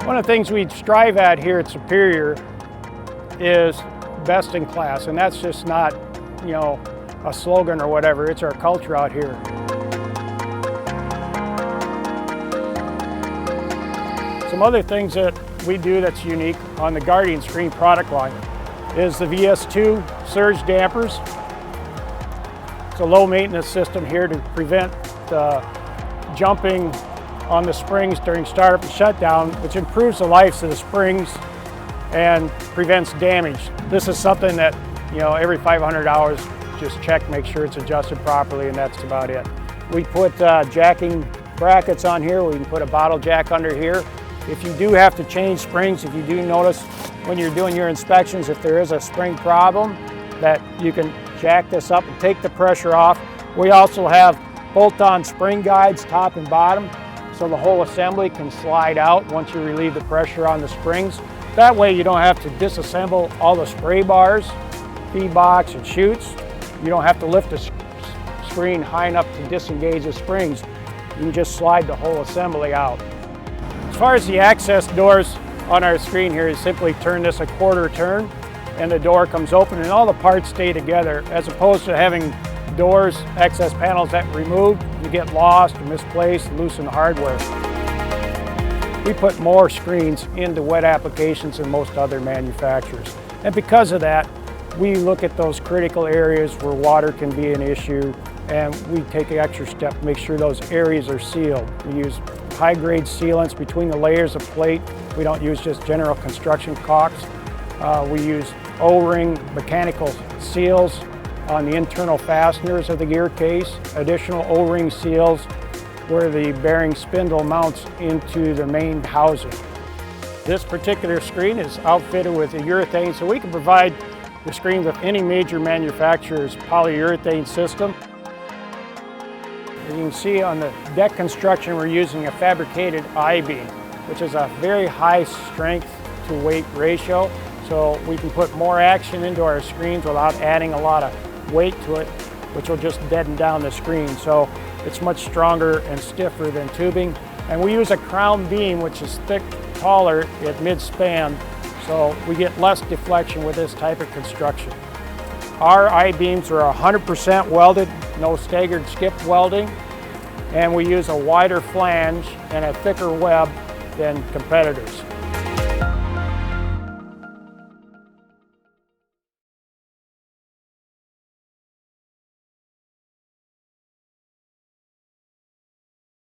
One of the things we strive at here at Superior is best in class, and that's just not, a slogan or whatever. It's our culture out here. Some other things that we do that's unique on the Guardian screen product line is the VS2 Surge Dampers. It's a low maintenance system here to prevent jumping on the springs during startup and shutdown, which improves the life of the springs and prevents damage. This is something that, every 500 hours, just check, make sure it's adjusted properly, and that's about it. We put jacking brackets on here. We can put a bottle jack under here. If you do have to change springs, if you do notice when you're doing your inspections, if there is a spring problem, that you can jack this up and take the pressure off. We also have bolt-on spring guides, top and bottom, so the whole assembly can slide out once you relieve the pressure on the springs. That way you don't have to disassemble all the spray bars, feed box, and chutes. You don't have to lift the screen high enough to disengage the springs. You can just slide the whole assembly out. As far as the access doors on our screen here, you simply turn this a quarter turn and the door comes open and all the parts stay together, as opposed to having doors, access panels that removed, you get lost or misplaced, loosen hardware. We put more screens into wet applications than most other manufacturers. And because of that, we look at those critical areas where water can be an issue, and we take an extra step to make sure those areas are sealed. We use high-grade sealants between the layers of plate. We don't use just general construction caulks. We use O-ring mechanical seals on the internal fasteners of the gear case, additional O-ring seals where the bearing spindle mounts into the main housing. This particular screen is outfitted with a urethane, so we can provide the screen with any major manufacturer's polyurethane system. As you can see on the deck construction, we're using a fabricated I-beam, which is a very high strength to weight ratio, so we can put more action into our screens without adding a lot of weight to it, which will just deaden down the screen. So it's much stronger and stiffer than tubing. And we use a crown beam, which is thick, taller at mid-span, so we get less deflection with this type of construction. Our I-beams are 100% welded, no staggered skip welding, and we use a wider flange and a thicker web than competitors.